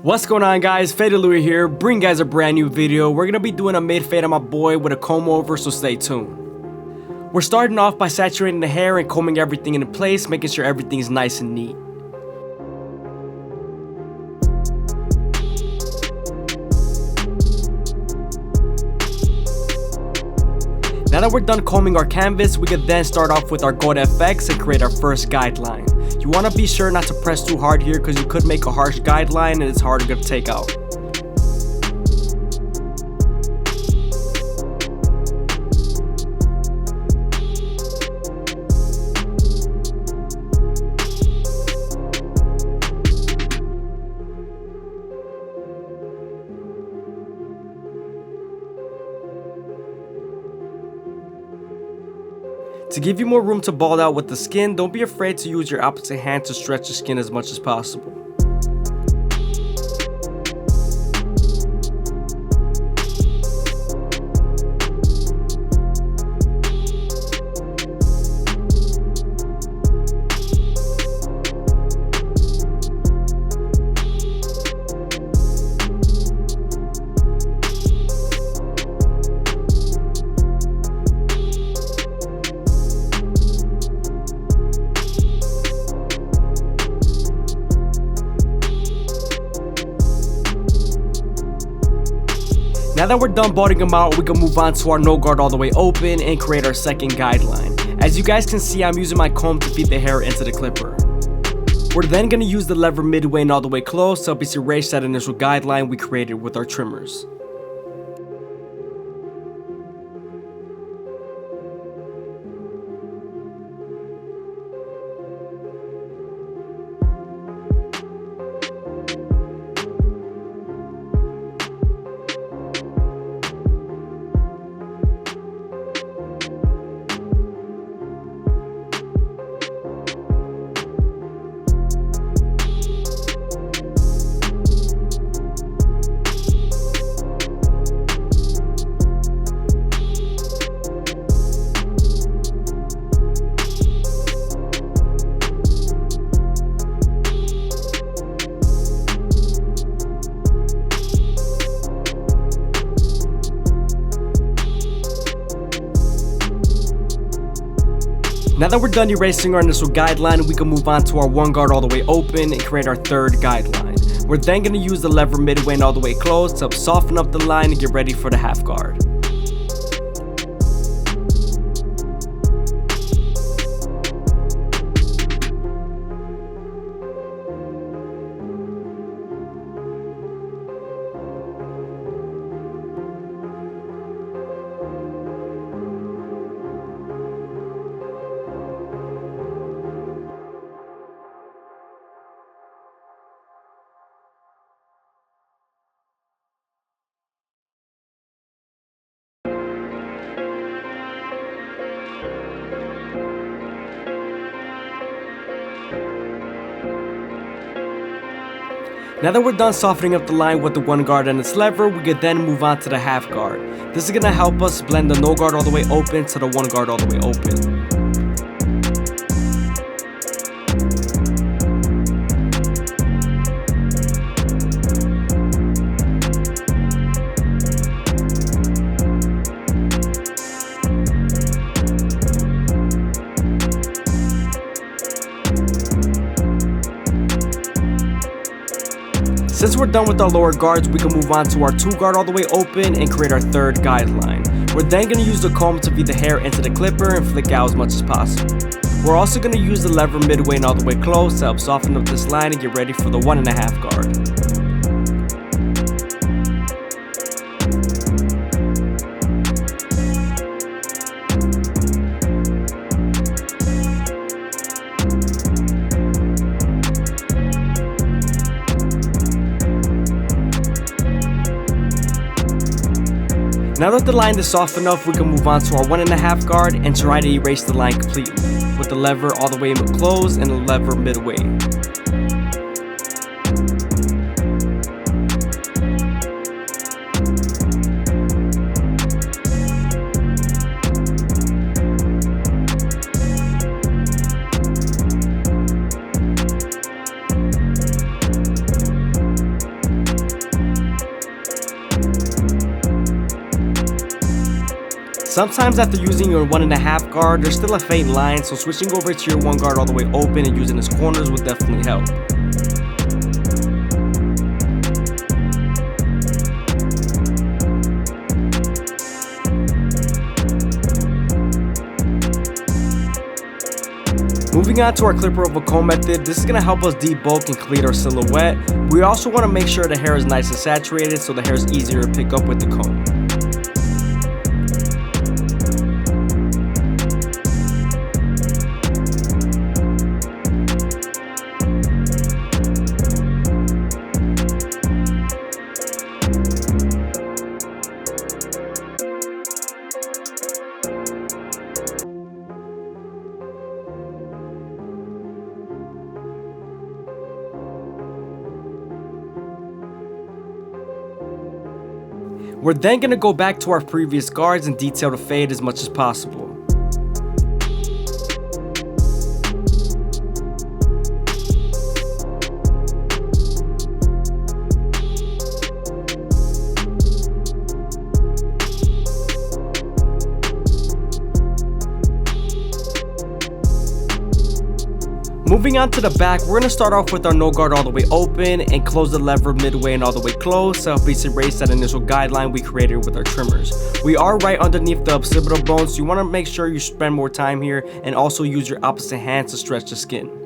What's going on, guys? FadeitLuie here, bring guys a brand new video. We're gonna be doing a mid fade on my boy with a comb over, so stay tuned. We're starting off by saturating the hair and combing everything into place, making sure everything is nice and neat. Now that we're done combing our canvas, we can then start off with our gold FX and create our first guideline. You want to be sure not to press too hard here because you could make a harsh guideline and it's harder to take out. To give you more room to bald out with the skin, don't be afraid to use your opposite hand to stretch the skin as much as possible. Now that we're done balding them out, we can move on to our no guard all the way open and create our second guideline. As you guys can see, I'm using my comb to feed the hair into the clipper. We're then going to use the lever midway and all the way close to help us erase that initial guideline we created with our trimmers. Now that we're done erasing our initial guideline, we can move on to our one guard all the way open and create our third guideline. We're then going to use the lever midway and all the way close to help soften up the line and get ready for the half guard. Now that we're done softening up the line with the one guard and its lever, we can then move on to the half guard. This is going to help us blend the no guard all the way open to the one guard all the way open. Since we're done with our lower guards, we can move on to our two guard all the way open and create our third guideline. We're then going to use the comb to feed the hair into the clipper and flick out as much as possible. We're also going to use the lever midway and all the way close to help soften up this line and get ready for the 1.5 guard. Now that the line is soft enough, we can move on to our 1.5 guard and try to erase the line completely, with the lever all the way closed and the lever midway. Sometimes after using your 1.5 guard, there's still a faint line, so switching over to your 1 guard all the way open and using its corners will definitely help. Moving on to our clipper over comb method, this is going to help us debulk and complete our silhouette. We also want to make sure the hair is nice and saturated so the hair is easier to pick up with the comb. We're then going to go back to our previous guards and detail the fade as much as possible. Moving on to the back, we're going to start off with our no guard all the way open and close the lever midway and all the way closed to help us erase that initial guideline we created with our trimmers. We are right underneath the occipital bone, so you want to make sure you spend more time here and also use your opposite hand to stretch the skin.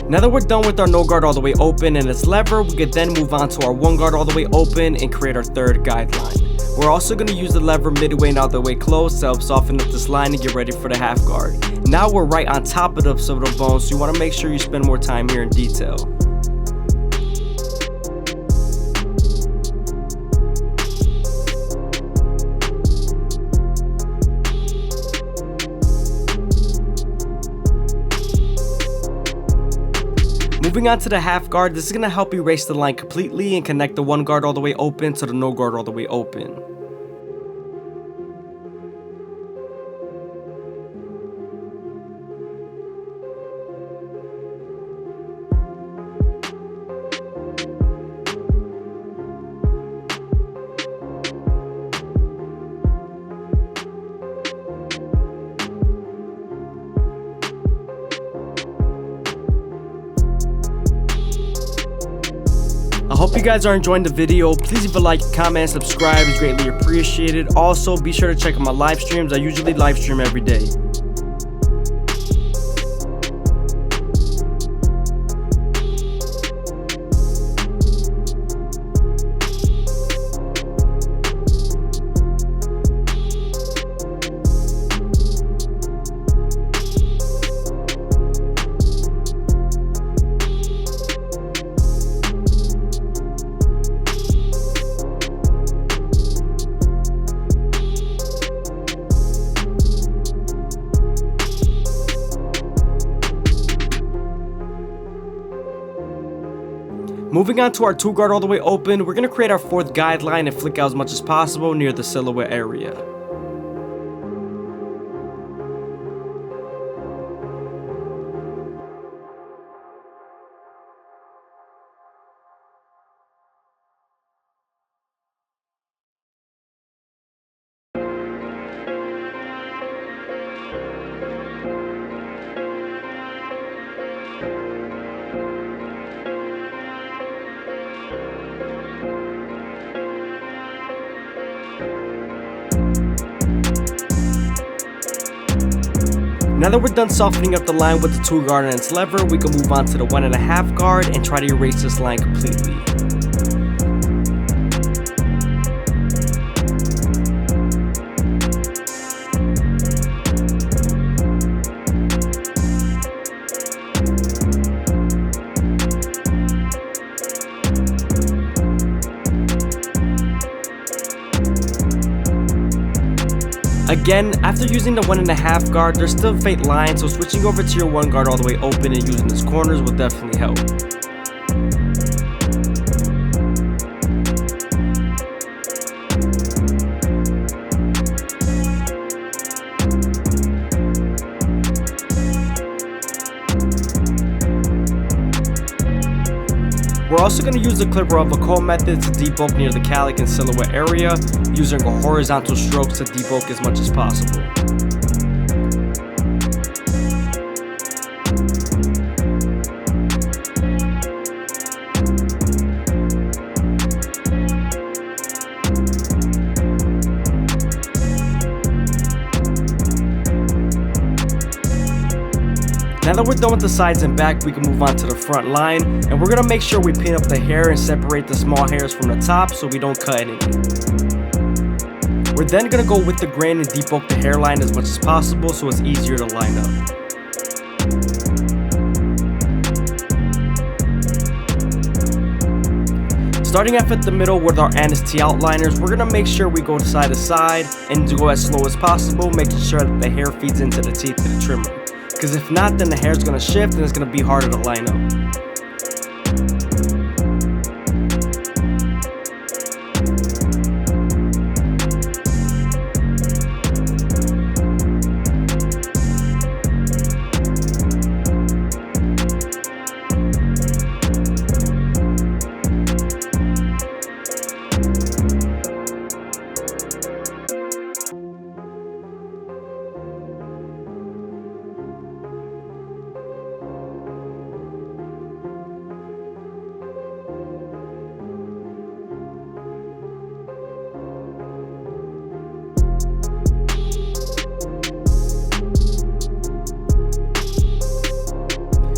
Now that we're done with our no guard all the way open and its lever, we could then move on to our 1 guard all the way open and create our third guideline. We're also going to use the lever midway and all the way closed to help soften up this line and get ready for the half guard. Now we're right on top of the occipital bone, so you want to make sure you spend more time here in detail. Moving on to the half guard, this is going to help erase the line completely and connect the 1 guard all the way open to the no guard all the way open. I hope you guys are enjoying the video. Please leave a like, comment, and subscribe is greatly appreciated. Also, be sure to check out my live streams. I usually live stream every day. Moving on to our 2 guard all the way open, we're going to create our 4th guideline and flick out as much as possible near the silhouette area. Now that we're done softening up the line with the 2 guard and its lever, we can move on to the 1.5 guard and try to erase this line completely. Again, after using the 1.5 guard, there's still a faint line, so switching over to your 1 guard all the way open and using its corners will definitely help. We're also going to use the clipper of a comb method to debulk near the calic and silhouette area, using a horizontal strokes to debulk as much as possible. Now that we're done with the sides and back, we can move on to the front line, and we're going to make sure we pin up the hair and separate the small hairs from the top so we don't cut any. We're then going to go with the grain and debulk the hairline as much as possible so it's easier to line up. Starting off at the middle with our T outliners, we're going to make sure we go side to side and go as slow as possible, making sure that the hair feeds into the teeth of the trimmer. Because if not, then the hair is going to shift and it's going to be harder to line up.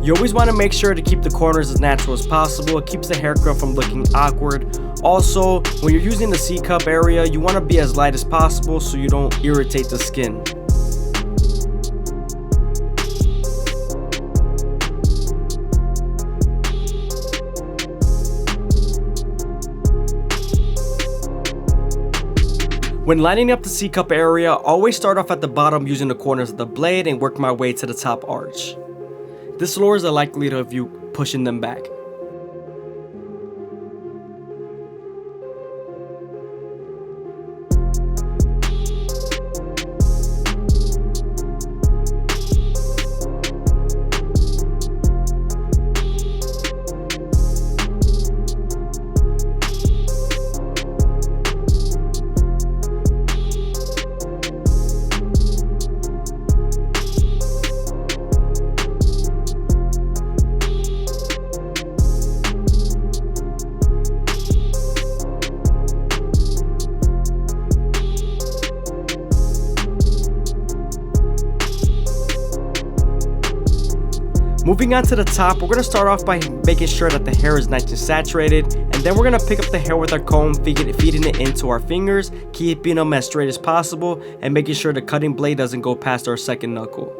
You always want to make sure to keep the corners as natural as possible. It keeps the haircut from looking awkward. Also, when you're using the C-cup area, you want to be as light as possible so you don't irritate the skin. When lining up the C-cup area, always start off at the bottom using the corners of the blade and work my way to the top arch. This lowers the likelihood of you pushing them back. Moving on to the top, we're going to start off by making sure that the hair is nice and saturated, and then we're going to pick up the hair with our comb, feeding it into our fingers, keeping them as straight as possible, and making sure the cutting blade doesn't go past our second knuckle.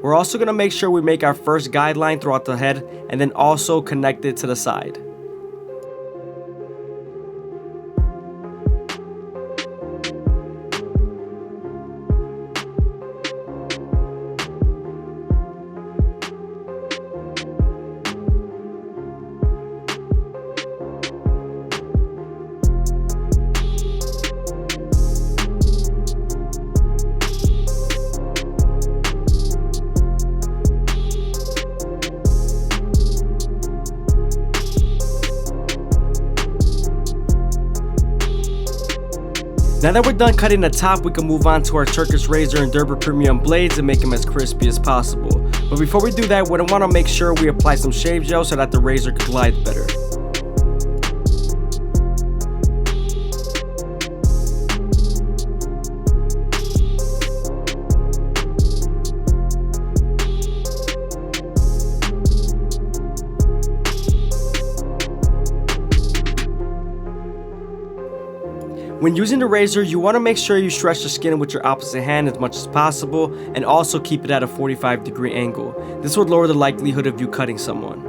We're also going to make sure we make our first guideline throughout the head, and then also connect it to the side. Now that we're done cutting the top, we can move on to our Turkish razor and Derber premium blades and make them as crispy as possible. But before we do that, we want to make sure we apply some shave gel so that the razor can glide better. When using the razor, you want to make sure you stretch the skin with your opposite hand as much as possible, and also keep it at a 45-degree angle. This would lower the likelihood of you cutting someone.